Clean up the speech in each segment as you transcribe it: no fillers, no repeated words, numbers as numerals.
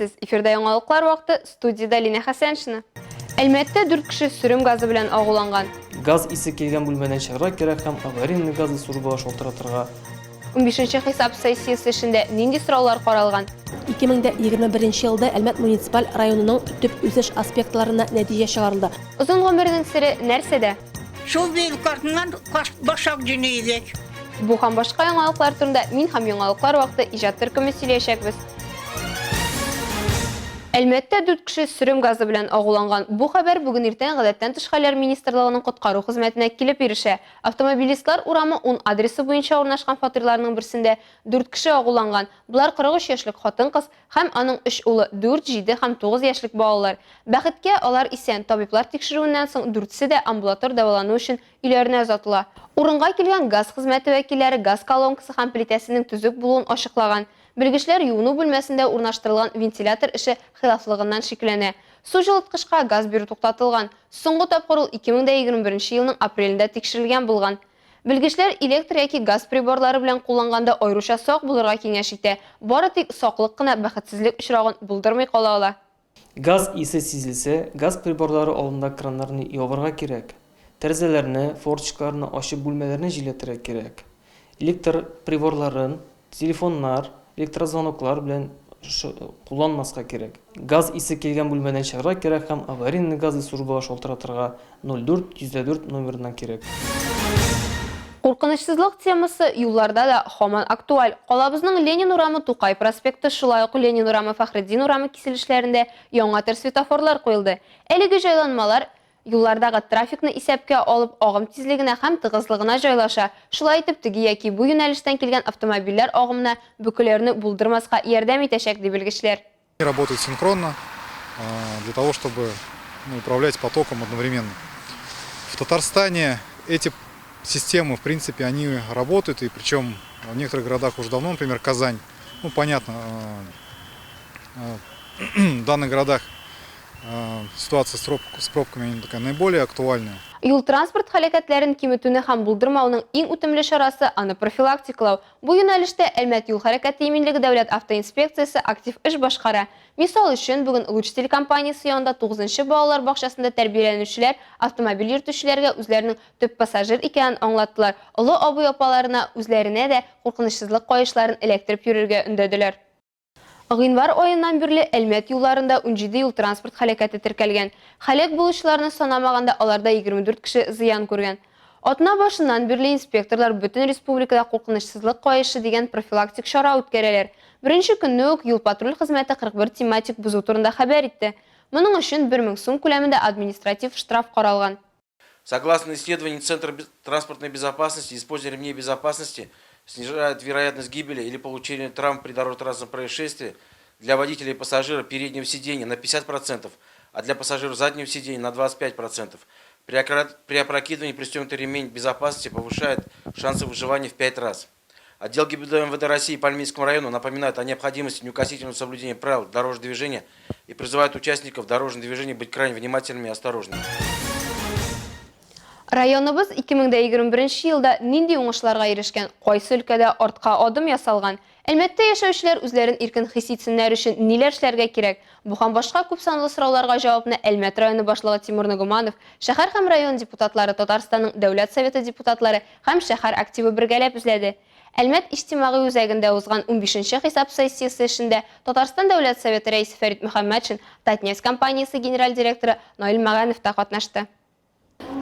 Сәләмәтсез, эфирда яңалыклар вакыты, студияда Лина Хәсәншина. Әлмәттә 4 кеше сүрем газы белән агуланган. Газ исе килгән бүлмәдән чыгарга кирәк һәм аварийный газы службага шалтыратырга. 15-нче хисап сессиясе эшендә нинди сораулар каралган? 2021 елда Әлмәт муниципаль районының төп үсеш аспектларына нәтиҗә чыгарылды. Озын гомернең сире нәрсәдә? Шул бил картыннан башак җинейдек. Бу һәм башка яңалыклар турында мин һәм яңалыклар вакыты иҗат төркеме сөйләшәкбез. Әлмәттә 4 кеше сүрем газы белән агуланган. Бу хәбәр бүген иртән гадәттән тыш хәлләр министрлыгының коткару хезмәтенә килеп ирешә. Автомобилистлар урамы 10 адресы буенча урнашкан фатирларның берсендә 4 кеше агуланган. Булар 43 яшьлек хатын-кыз һәм аның 3 улы, 4, 7 һәм 9 яшьлек балалар. Бәхеткә алар исән, табиблар тикшерүеннән соң 4се дә амбулатор дәвалану өчен өйләренә озатыла. Урынга килгән газ хезмәте вәкилләре газ колонкасы һәм плитәсенең төзек булуын ачыклаган. Белгечләр юыну бүлмәсендә урнаштырылган вентилятор эше хилафлыгыннан шикләнә. Су җылыткычка газ бирү туктатылган. Соңгы тапкыр ул 2021 елның апрелендә тикшерелгән булган. Белгечләр электр яки газ приборлары белән кулланганда аеруча сак булырга киңәш итә. Бары тик саклык кына бәхетсезлек очрагын булдырмый кала ала. Газ исе сизелсә, газ приборлары алдында краннарны ябарга кирәк. Тәрәзәләрне, форточкаларны ачып бүлмәләрне җиләтергә кирәк. Электр приборларын, телефоннар, электрозвоноклар белән кулланмаска кирәк. Газ исе килгән бүлмәдән чыгарга кирәк һәм аварийный газы службага шалтыратырга 04-104 номерыннан кирәк. Куркынычсызлык темасы юлларда да һаман актуаль. Калабызның Ленин урамы, Тукай проспекты, шулай ук Ленин урамы, Фәхреддин урамы киселешләрендә яңа төр светофорлар куелды. Әлеге җайланмалар юллардагы трафикны исәпкә алып, агым тизлегенә һәм тыгызлыгына җайлаша. Шулай итеп, теге яки бу юнәлештән килгән автомобильләр агымына бөкеләрне булдырмаска ярдәм итәчәк дип белгечләр. Работают синхронно для того, чтобы управлять потоком одновременно. В Татарстане эти системы, в принципе, они работают, и причем в некоторых городах уже давно, например, Казань. Понятно, в данных городах ситуация с пробками такая наиболее актуальная. Юл транспорт хәрәкәтләрен киметүне һәм булдырмауның иң үтемле чарасы аны профилактикалау. Бу юнәлештә Әлмәт юл хәрәкәте иминлеге дәүләт автоинспекциясе актив эш башкара. Мисал өчен, бүген Луч телекомпаниясе янында 9-нчы балалар бакчасында тәрбияләнүчеләр автомобиль йөртүчеләргә үзләренең төп пассажир икәнен аңлаттылар. Олы абый апаларына үзләренә дә куркынычсызлык каешларын эләктереп йөрергә өндәделәр. Гыйнвар аеннан бирле Әлмәт юлларында 17 юл транспорт хәрәкәте теркәлгән. Һәлак булучыларны санамаганда аларда 24 кеше зыян күргән. Атна башыннан бирле инспекторлар бөтен республикада куркынычсызлык каешы дигән профилактик чара үткәрәләр. Беренче көнне үк юл патруль хезмәте 41 тематик бозу турында хәбәр итте. Моның өчен 1000 сум күләмендә административ штраф каралган. Согласно исследованию Центра транспортной безопасности, использование ремней безопасности снижает вероятность гибели или получения травм при дорожно-транспортном происшествии для водителей и пассажиров переднего сидения на 50%, а для пассажиров заднего сидения на 25%. При опрокидывании пристегнутый ремень безопасности повышает шансы выживания в 5 раз. Отдел ГИБДД МВД России по Альминскому району напоминает о необходимости неукоснительного соблюдения правил дорожного движения и призывает участников дорожного движения быть крайне внимательными и осторожными. Районыбыз 2021 елда нинди уңышларга ирешкән, кайсы өлкәдә артка адым ясалган, Әлмәттә яшәүчеләр үзләрен иркен хис итсеннәр өчен ниләр эшләргә кирәк? Бу һәм башка күп санлы сорауларга җавапны Әлмәт районы башлыгы Тимур Нугманов, шәһәр һәм район депутатлары, Татарстанның Дәүләт Советы депутатлары һәм шәһәр активы бергәләп эзләде. Әлмәт иҗтимагый үзәгендә узган 15-нче хисап сессиясе эшендә Татарстан Дәүләт Советы рәисе Фәрит Мөхәммәтшин, Татнефть компаниясе генераль директоры Наил Мәганов та катнашты.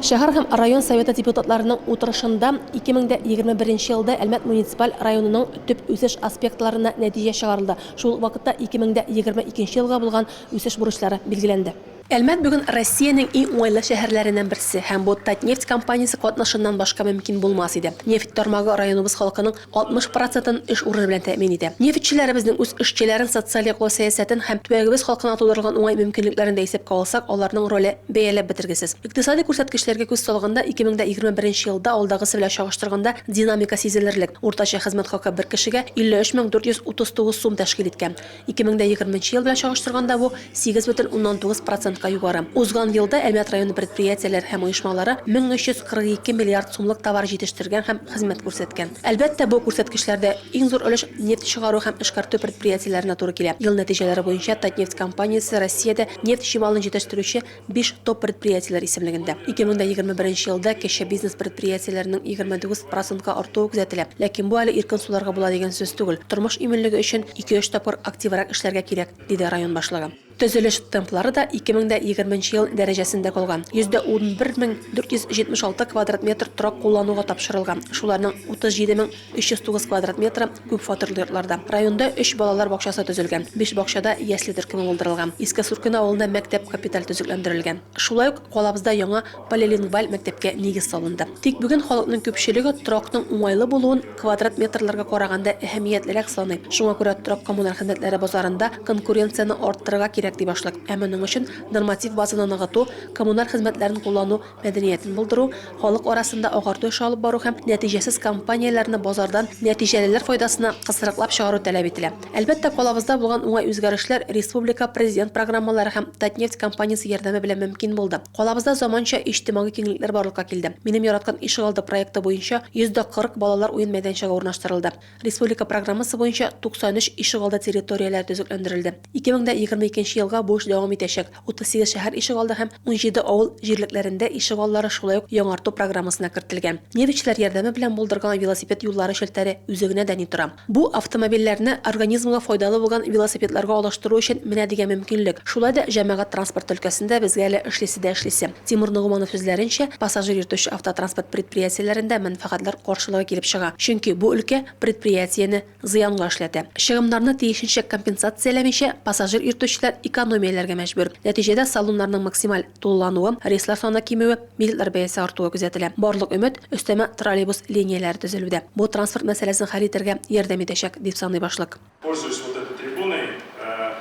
Шәһәр һәм район советы депутатларының утырышында 2021 елда Әлмәт муниципаль районының төп үсеш аспектларына нәтиҗә чыгарылды. Шул вакытта 2022 елга булган үсеш бурычлары билгеләнде. Әлмәт бүген Россиянең иң уңайлы шәһәрләреннән берсе һәм бу Татнефть компаниясе катнашыннан башка мөмкин булмас иде. Нефть тармагы районыбыз халкының 60%-ын эш урыны белән тәэмин итә. Нефтьчеләребезнең үз эшчеләрен социаль яклау сәясәтен һәм төбәгебез халкына тудырылган уңай мөмкинлекләрен дә исәпкә алсак, аларның роле бәяләп бетергесез. Икътисади күрсәткечләргә күз салганда 2021 елда алдагысы белән чагыштырганда динамика сизелерлек. Уртача хезмәт хакы бер кешегә 53439 сум тәшкил иткән. 2020 ел белән чагыштырганда бу 8,9% %40-ка югары. Узган елда Әлмәт районы предприятияләр һәм оешмалары 1342 миллиард сумлык товар җитештергән һәм хезмәт күрсәткән. Әлбәттә, бу күрсәткечләрдә иң зур өлеш нефть чыгару һәм эшкәртү предприятияләренә туры килә. Ел нәтиҗәләре буенча Татнефть компаниясе Россиядә нефть чималын җитештерүче 5 топ предприятияләр исемлегендә. 2021 елда кече бизнес предприятияләренең 29%-ка артуы күзәтелә. Ләкин бу әле иркен суларга була дигән сүз түгел. Тормыш иминлеге өчен 2-3 тапкыр активрак эшләргә кирәк, диде район башлыгы. Төзелеш темплары да 2020 ел дәрәҗәсендә калган. 114,476 квадрат метр торак куллануга тапшырылган. Шуларның 37309 квадрат метры күп фатирлы йортларда. Районда 3 балалар бакчасы төзелгән. 5 бакчада ясли төркеме булдырылган. Иске Суркин авылында мәктәп капиталь төзекләндерелгән. Шулай ук Калабызда яңа полилингваль мәктәпкә нигез салынды. Тик бүген халыкның күпчелеге торакның уңайлы булуын квадрат метрларга караганда әһәмиятлерәк саный. Шуңа күрә торак коммуналь хезмәтләре базарында конкуренцияны арттырырга кирәк ди башлык. Әмма моның өчен норматив базаны ныгыту, коммуналь хезмәтләрен куллану мәдәниятен булдыру, халык арасында агарту эше алып бару һәм нәтиҗәсез компанияләрне базардан нәтиҗәлеләр файдасына кысрыклап чыгару таләп ителә. Әлбәттә, Калабызда булган уңай үзгәрешләр республика президент программалары һәм Татнефть компаниясе ярдәме белән мөмкин булды. Калабызда заманча иҗтимагый киңлекләр барлыкка килде. Минем яраткан Ишегалды проекты буенча 140 балалар уен мәйданчыгы урнаштырылды. Республика программасы буенча 93 Ишегалда территорияләр төзекләндерелде. 2022 елга бу эш дәвам итәчәк. 38 шәһәр Ишегалды һәм 17 авыл җирлекләрендә Ишегаллары шулай ук яңарту программасына кертелгән. Нефтьчеләр ярдәме белән булдырган велосипед юллары шелтәре үзегенә дәни тора. Бу автомобильләрне организмга файдалы булган велосипедларга алыштыру өчен менә дигән мөмкинлек. Шулай да җәмәгать транспорт өлкәсендә безгә әле эшлисе. Тимур Нугманов сүзләренчә, пассажир йөртүче автотранспорт предприятиеләрендә мәнфәгатьләр каршылыгы килеп чыга. Чөнки бу өлкә предприятияне зыянга эшләтә. Чыгымнарны тиешенчә компенсацияләмичә, пассажир йөртүчеләр экономияләргә мәҗбүр. Нәтиҗәдә салоннарның максималь тулылануы, рейслар саны кимүе, билетлар бәясе артуы күзәтелә. Барлык өмет өстәмә троллейбус линияләре төзелүдә. Бу транспорт мәсьәләсен хәл итәргә ярдәм итәчәк, дип саный башлык. Пользуясь вот этой трибуной,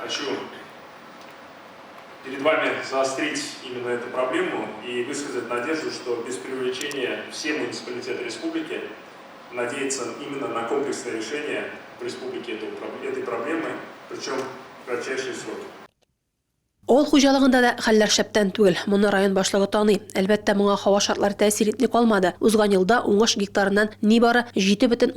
хочу перед вами заострить именно эту проблему и высказать надежду, что без привлечения все муниципалитеты республики надеются именно на комплексное решение в республике этой проблемы, причем в кратчайшие сроки. Авыл хуҗалыгында да хәлләр шәптән түгел. Моны район башлыгы таный. Әлбәттә, моңа һава шартлары тәэсир итми калмады. Узган елда уңыш гектарыннан нибары 7,1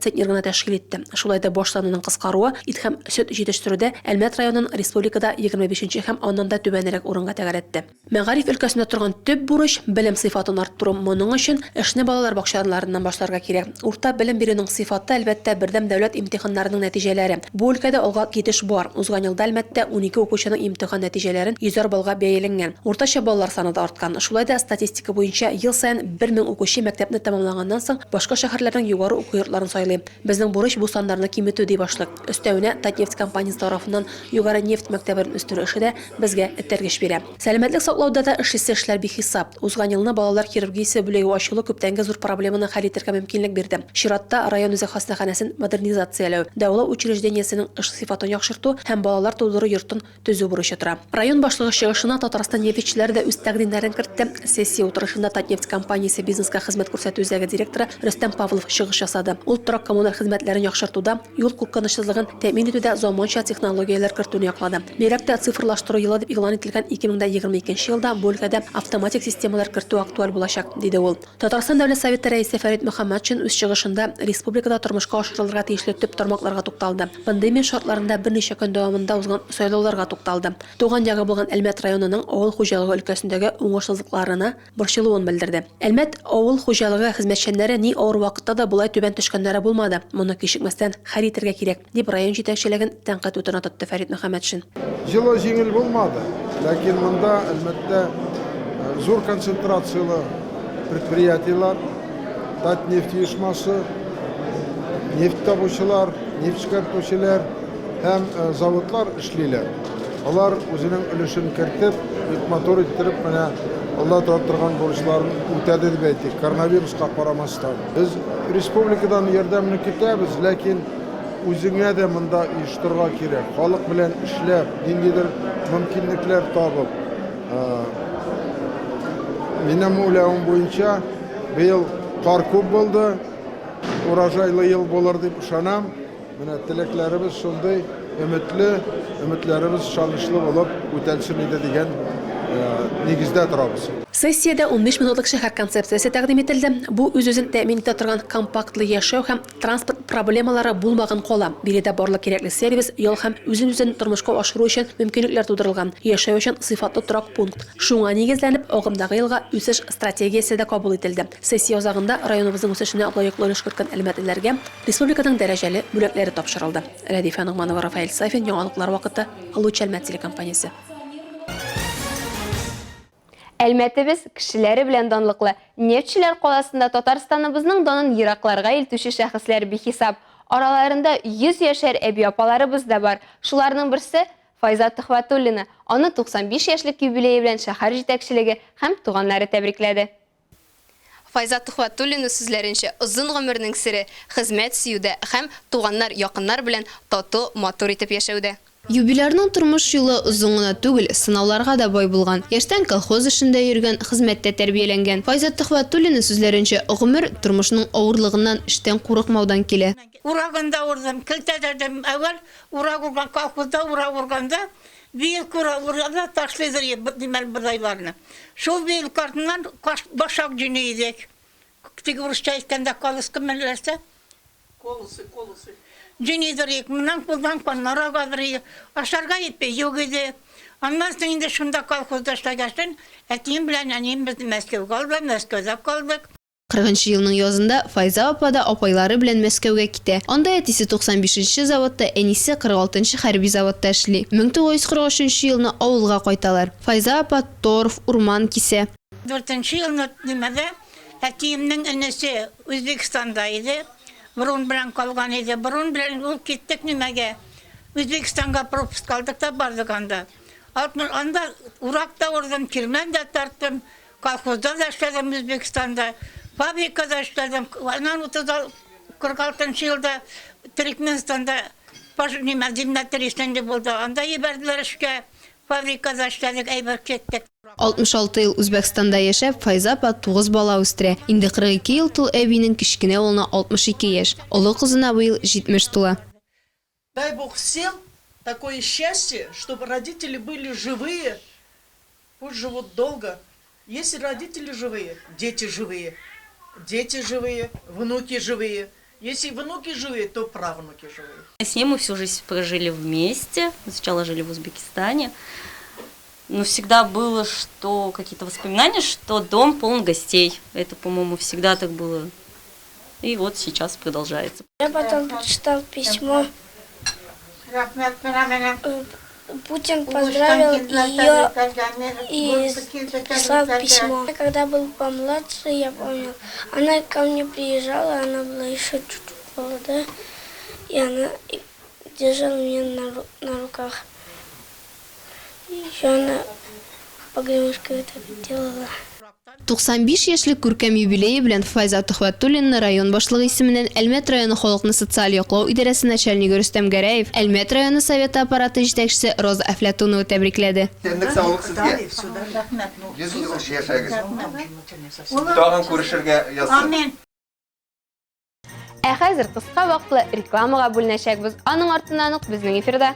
центнер гына тәшкил итте. Шулай да баш санының кыскаруы ит һәм сөт җитештерүдә Әлмәт районын республикада 25-нче һәм аннан да түбәнрәк урынга тәгәрәтте. Мәгариф өлкәсендә торган төп бурыч белем сыйфатын арттыру. Моның өчен эшне балалар бакчаларыннан башларга кирәк. Урта белем бирүнең сыйфаты әлбәттә бердәм дәүләт имтиханнарының нәтиҗәләре. Бу өлкәдә алга китеш бар. Узган елда Әлмәттә 12 укучының имтихан нәтиҗәләрен 100 балга бәяләнгән. Уртача баллар саны да арткан. Шулай да статистика буенча ел саен 1000 укучы мәктәпне тәмамлаганнан соң башка шәһәрләрнең югары уку йортларын сайлый. Безнең бурыч бу саннарны киметү ди башлык. Өстәвенә Татнефть компаниясе тарафыннан югары нефть мәктәбен үстерү эше дә безгә этәргеч бирә. Сәламәтлек саклауда да эшлисе эшләр бихисап. Узган елны балалар хирургиясе бүлеге ачылу күптәнге зур проблеманы хәл итәргә мөмкинлек бирде. Чиратта район үзе хастаханәсен модернизацияләү, дәүләт учреждениесенең эш сыйфатын яхшырту һәм балалар тудыру йортын төзү бурычы тора. Район башлыгы чыгышына Татарстан нефтьчеләре дә үз тәкъдимнәрен кертте. Сессия утырышында Татнефть компаниясе бизнеска хезмәт күрсәтү үзәге директоры Рөстәм Павлов чыгыш ясады. Ул торак коммуналь хезмәтләрен яхшыртуда, юл куркынычсызлыгын тәэмин итүдә заманча технологияләр кертүне яклады. Бигрәк цифрлаштыру елы дип игълан ителгән 2022 елда бу өлкәдә автоматик системалар кертү актуаль булачак, диде ул. Татарстан Дәүләт Советы рәисе Фәрит Мөхәммәтшин үз чыгышында республикада тормышка ашырылырга тиешле төп тармакларга тукталды. Пандемия шартларында берничә көн дәвамында узган сайлауларга тукталды. Туган ягы булган Әлмәт районының авыл хуҗалыгы өлкәсендәге уңышсызлыкларына борчылуын белдерде. Әлмәт авыл хуҗалыгы хезмәтчәннәре ни авыр вакытта да булай түбән төшкәннәре булмады. Моны кичекмәстән хәл итәргә кирәк, дип район җитәкчелеген тәнкыйть утына тотты Фәрит Мөхәммәтшин. Җылы җиңел булмады, ләкин монда Әлмәттә зур концентрациялы предприятиелар, Татнефть оешмасы, нефть табучылар, нефть чыгартучылар һәм заводлар эшлиләр. Алар үзенең өлешен кертеп, мотор иттереп, менә Алла торган бурычларын үтәде дип әйтик, коронавируска карамастан. Без республикадан ярдәмне көтәбез, ләкин үзеңә дә монда оештырырга кирәк. Халык белән эшләп, ниндидер мөмкинлекләр табып. Минем уйлавым буенча, быел кар күп булды, урожайлы ел булыр дип ышанам. Менә теләкләребез шундый. ümitlerimiz şanışlı olup ötelsin ide degen negizde turabız. Сессияда 15 минутлык шәһәр концепциясе тәкъдим ителде. Бу үз-үзен тәэмин итә торган компактлы яшәү һәм транспорт проблемалары булмаган кала. Биредә барлык кирәкле сервис, ял һәм үзен тормышка ашыру өчен мөмкинлекләр тудырылган. Яшәү өчен сыйфатлы торак пункт. Шуңа нигезләнеп, агымдагы елга үсеш стратегиясе дә кабул ителде. Сессия узагында районыбызның үсешенә лаеклы өлеш керткән әлмәтләргә республиканың дәрәҗәле бүләкләре тапшырылды. Рәдифә Нугманова, Рафаэль Сафин, яңалыклар вакыты, Луч Әлмәт телекомпаниясе. Әлмәтебез кешеләре белән данлыклы. Нефтчеләр каласында Татарстаныбызның данын еракларга илтүче шәхесләр бихисап. Араларында 100 яшәр әби апаларыбыз да бар. Шуларның берсе Файза Төхвәтуллина. Аны 95 яшьлек юбилее белән шәһәр җитәкчелеге һәм туганнары тәбрикләде. Файза Төхвәтуллина сүзләренчә, озын гомернең сире хезмәт сөюдә һәм туганнар, якыннар белән тату, матур итеп яшәүдә. Юбилярның тормыш юлы озын гына түгел, сынауларга да бай булган. Яшьтән колхоз эшендә йөргән, хезмәттә тәрбияләнгән. Файза Төхвәтуллина сүзләренчә, гомер тормышның авырлыгыннан, эштән курыкмаудан килә. Урагында урдым, килтәдәдем әвәл, урак урган, колхозда урак урганда, бил урагында ташлыйдыр димәл бырайларны. Шул бил картыннан башак җине идек. Тик урысча әйткәндә калыскы мәлләсе. Колысы. Җинидерик, моннан кулдан каннара гадрый, ашарга итпе юк иде. Аннан соң инде шунда колхозда эшләгәчтен, әтием белән әнием без Мәскәүгә алды, Мәскәүдә калдык. 40 елның язында Файза апа да апайлары белән Мәскәүгә китә. Анда әтисе 95-нче заводта, әнисе 46-нчы хәрби заводта эшли. 1943 елны авылга кайталар. Файза апа торф, урман кисә. 4-нче елны нимәдә әтиемнең энесе Үзбекстанда иде. Бурун белән калган иде. Бурун белән ул киттек нимәгә? Үзбекстанга пропуск алдык та бардык анда. Анда уракта урдым, кирмән дә тарттым, колхозда да эшләдем Үзбекстанда, фабрикада эшләдем. Аннан 46-нчы елда Төрекменстанда зимнәттер эшләнде булды. Анда ебәрделәр эшкә, фабрикада эшләдек, әйбер кеттек. 66 ел Үзбәкстанда яшәп, Файза апа 9 бала үстерә. Инде 42 ел тул әбинең кичкенә улына 62 яшь. Олы кызына быел 70 тула. Дай Бог всем такое счастье, чтобы родители были живые, пусть живут долго. Если родители живые, дети живые, внуки живые. Если внуки живые, то правнуки живые. С ней мы всю жизнь прожили вместе. Сначала жили в Узбекистане. Но всегда было, что какие-то воспоминания, что дом полон гостей. Это, по-моему, всегда так было. И вот сейчас продолжается. Я потом прочитал письмо. Путин поздравил ее и прислал письмо. Когда был помладше, я помню, она ко мне приезжала, она была еще чуть-чуть молодая, и она держала меня на руках. И еще она погремушкой вот это делала. 95 яшьлек күркәм юбилее белән Файза Төхвәтуллина район башлыгы исеменнән Әлмәт районы халыкны социаль яклау идарәсе начальнигы Рөстәм Гәрәев, Әлмәт районы советы аппараты җитәкчесе Роза Әфләтунова тәбрикләде. Саулык сезгә. Йөз ел яшәгез. Тагын күрешергә язсын. Амин. Ә хәзер кыска вакытлы рекламага бүленәчәкбез. Аның артыннан ук безнең эфирда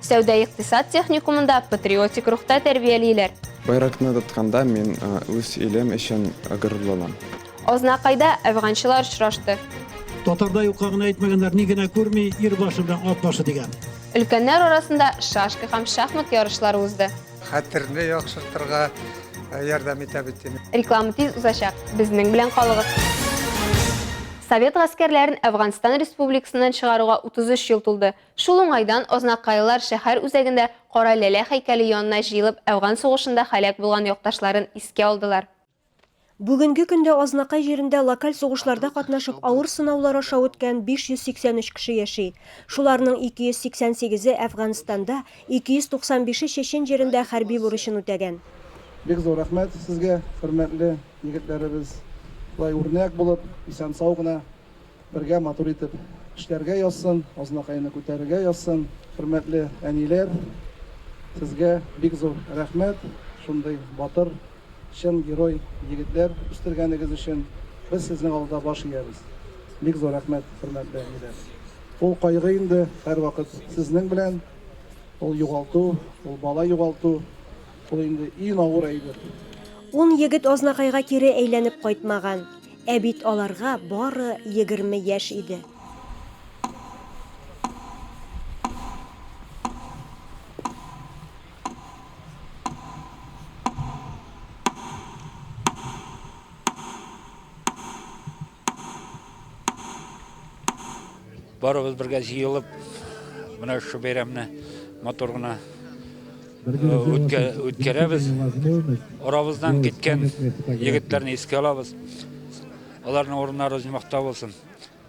Сәүдә-икътисад техникумында патриотик рухта тәрбиялиләр. Байракны тотканда мен үз илем өчен гырланам. Азнакайда афганчылар очрашты. Татарда юкагын әйтмәгәннәр ни генә күрми, ир башы белән ат башы дигән. Өлкәннәр арасында шашка һәм шахмат ярышлары узды. Хәтерне яхшыртырга ярдәм итә бит. Реклама тиз узачак. Безнең белән калыгыз. Совет гаскәрләрен Афганстан Республикасыннан чыгаруга 33 ел тулды. Шул уңайдан Азнакайлар шәһәр үзәгендә Кара Ләлә һәйкәле янына җыелып, Афган сугышында һәлак булган якташларын искә алдылар. Бүгенге көндә Азнакай җирендә локаль сугышларда катнашып авыр сынаулар аша үткән 583 кеше яши. Шуларның 288-е Афганстанда, 295-е Чечен җирендә хәрби бурычын үтәгән. Бик зур рәхмәт сезгә, хөрмәтле егетләребез. Лай үрнәк булып, исән сау гына бергә матур итеп эшләргә язсын, Азнакайны күтәрергә язсын. Хөрмәтле әниләр, сезгә бик зур рәхмәт. Шундый батыр, чын герой егетләр үстергәнегез өчен без сезнең алдында баш иябез. Бик зур рәхмәт, хөрмәтле әниләр. Ул кайгы инде һәрвакыт сезнең белән. Ул югалту, ул бала югалту, ул инде иң авыр әйбер. 10 егет азнакайга кире әйләнеп кайтмаган. Ә бит аларга бары 20 яшь иде. Барыбыз бергә җыелып, менә шу бәйрәмне матур гына үткәрәбез. Арабыздан киткән егетләрне искә алабыз. Аларның урыннары җимакта булсын.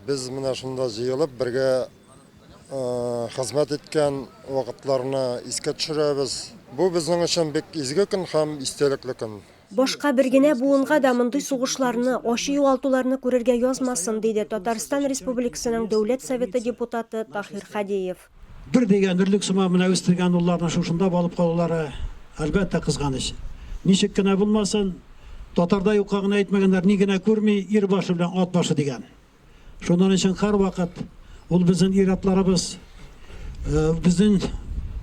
Без менә шунда җыелып бергә хезмәт иткән вакытларны искә төшерәбез. Бу безнең өчен бик изге көн һәм истәлекле көн. Башка бер генә буынга да мондый сугышларны, ачы югалтуларны күрергә язмасын, диде Татарстан Республикасының Дәүләт Советы депутаты Тахир Хадиев. Бер дигән өрлек сыма менә үстергән улларны шушында балып калулары әлбәттә кызганыч. Ничек кенә булмасын, татарда юкка гына әйтмәгәннәр, ни генә күрми, ир башы белән ат башы дигән. Шуның өчен һәрвакыт ул безнең иратларыбыз, безнең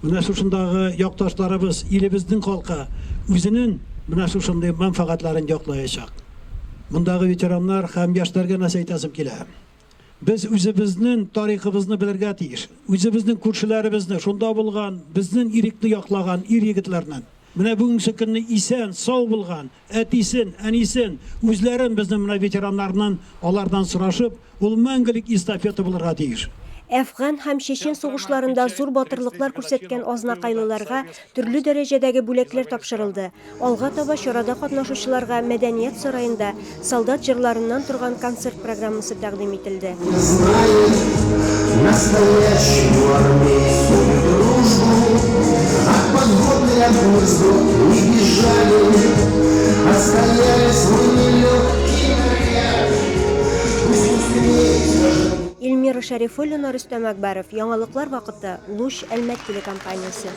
менә шушындагы якташларыбыз, илебезнең халкы үзенең менә шушындый мәнфәгатьләрен яклаячак. Мондагы ветераннар һәм яшьләргә нәрсә әйтәсем килә. Biz үзебезнең тарихыбызны белергә тиеш. Үзебезнең күршеләребезне, шунда булган, безнең ирекне яклаган ир-егетләрнең. Менә бүгенге көнне исән, сау булган, әтисен, әнисен, үзләрен безнең менә ветераннарның алардан сорашып, ул мәңгелек эстафета булырга тиеш. Әфган һәм Чечен сугышларында зур батырлыклар күрсәткән азнакайлыларга төрле дәрәҗәдәге бүләкләр тапшырылды. Алга таба чарада катнашучыларга Мәдәният сараенда солдат җырларыннан торган концерт программасы тәкъдим ителде. Илмира Шәрифуллина, Рөстәм Әкбәров, яңалыклар вакыты, Луч Әлмәт телекомпаниясе.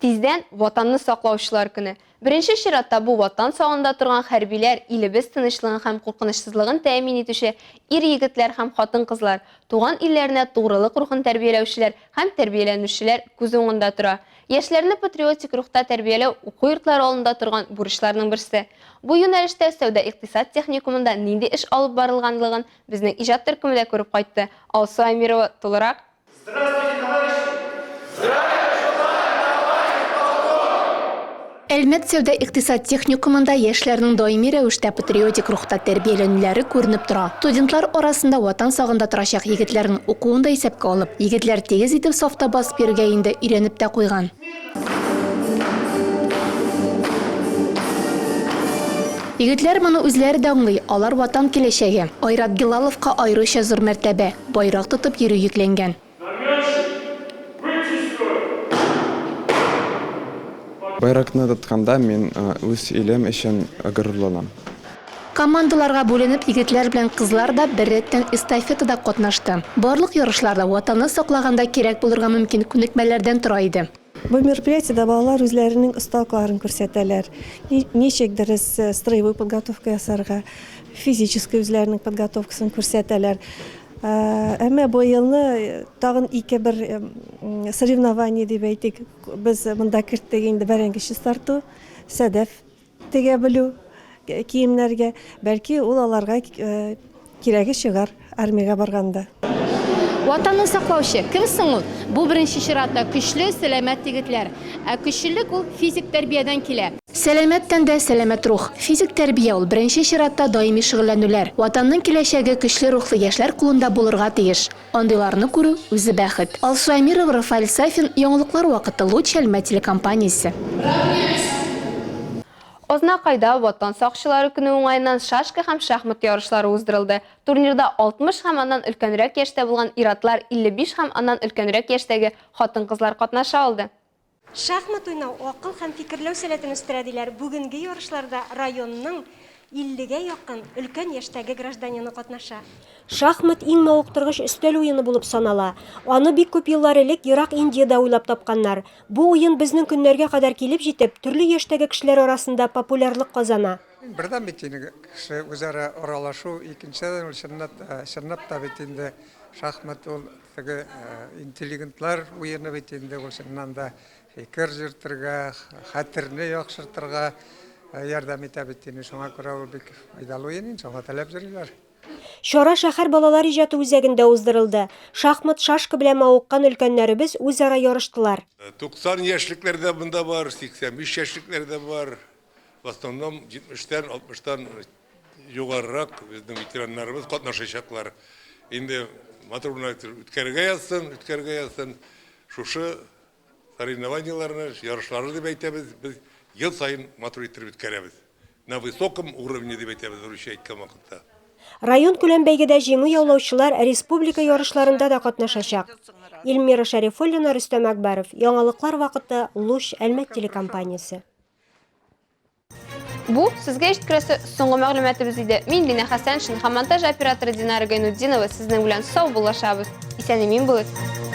Тиздән ватанны саклаучылар көне. Беренче чиратта бу ватан сагында торган хәрбиләр илебез тынычлыгын һәм куркынычсызлыгын тәэмин итүче ир-егетләр һәм хатын-кызлар, туган илләренә тугрылык рухын тәрбияләүчеләр һәм тәрбияләнүчеләр күз уңында тора. Яшьләрне патриотик рухта тәрбияләү уку йортлары алдында торган бурычларның берсе. Бу юнәлештә сәүдә-икътисад техникумында нинди эш алып барылганлыгын безнең иҗат төркеме күреп кайтты. Алсу Амирова тулырак. Здравствуйте, товарищи! Әлмәт сәүдә-икътисад техникумында яшьләрнең даими рәвештә патриотик рухта тәрбияләнүләре күренеп тора. Студентлар арасында ватан сагында торачак егетләрнең укуын да исәпкә алып, егетләр тигез итеп сафта басып йөргән инде өйрәнеп тә куйган. Егетләр моны үзләре дә аңлый, алар ватан киләчәге. Айрат Гилаловка аеруча зур мәртәбә, байрак тотып йөрү йөкләнгән. Байракны тотканда мин үз илем өчен горурланам. Командаларга бүленеп, егетләр белән кызлар да бер рәттән эстафетада катнашты. Барлык ярышларда ватанны саклағанда кирәк булырга мөмкин күнекмәләрдән тора иде. Бу мероприятиедә балалар үзләренең осталыкларын күрсәтәләр. Ничек дөрес строевой подготовка ясарга, физический үзләренең подготовкасын күрсәтәләр. Әмма бу елны тагын бер соревнование дип әйтик. Без монда керттек инде бәрәңгече старту, сәдәф тегә белү киемнәргә. Бәлки ул аларга кирәге чыгар армиягә барганда. Ватанны саклаучы кем соң ул? Бу беренче чиратта көчле, сәламәт егетләр. Ә көчлелек ул физик тәрбиядән килә. Сәламәттән дә сәламәт рух. Физик тәрбия ул беренче чиратта даими шөгыльләнүләр. Ватанның киләчәге көчле рухлы яшьләр кулында булырга тиеш. Андыйларны күрү үзе бәхет. Алсу Амирова, Рафаэль Сафин, яңалыклар вакыты, Луч Әлмәт телекомпаниясе. Азнакайда ватан сакчылары көне уңайыннан шашка һәм шахмат ярышлары уздырылды. Турнирда 60 һәм аннан өлкәнрәк яшьтә булган иратлар, 55 һәм аннан өлкәнрәк яшьтәге хатын-кызлар катнаша алды. Шахмат уйнау, акыл һәм фикерләү сәләтен үстерәдиләр. Бүгенге ярышларда районның 50-гә якын өлкән яшьтәге гражданины катнаша. Шахмат иң мавыктыргыч өстәл уены булып санала. Аны бик күп еллар элек Ирак, Индиядә уйлап тапканнар. Бу уен безнең көннәргә кадәр килеп җитеп, төрле яшьтәге кешеләр арасында популярлык казана. Бердән бит инде кеше үзара аралашу, икенчедән ул чынлап та бит инде шахмат ул теге интеллигентлар уйыны бит инде ул чыннан да фикер җыртырга, хәтерне яхшыртырга ярдәм итә бит инде. Шуңа күрә ул бик файдалы уен, шуңа таләп җырлар. Шара шәһәр балалар иҗаты үзәгендә уздырылды. Шахмат шашка белән мавыккан өлкәннәребез үзара ярыштылар. 90 яшьлекләрдә бunda бар, 85 яшьлекләрдә бар. В основном 70-тән, 60-тан югарырак безнең ветераннарыбыз катнашачаклар. Инде матурлар үткәргә язсын. Шушы соревнованияларны, ярышларны дип әйтәбез. Без ел сайын матур итеп үткәрәбез. На высоком уровне дип әйтәбез русча әйткән вакытта. Район күләм бәйгедә җиңү яулаучылар республика ярышларында да катнашачак. Илмира Шәрифуллина, Рөстәм Әкбәров. Яңалыклар вакыты Луч Әлмәт телекомпаниясе. Бу сезгә җиткерәсе соңгы мәгълүматыбыз иде. Мин Лина Хәсән, һәм монтаж операторы Динара Гайнутдинова сезнең белән сау булашабыз. Исән-имин булыгыз.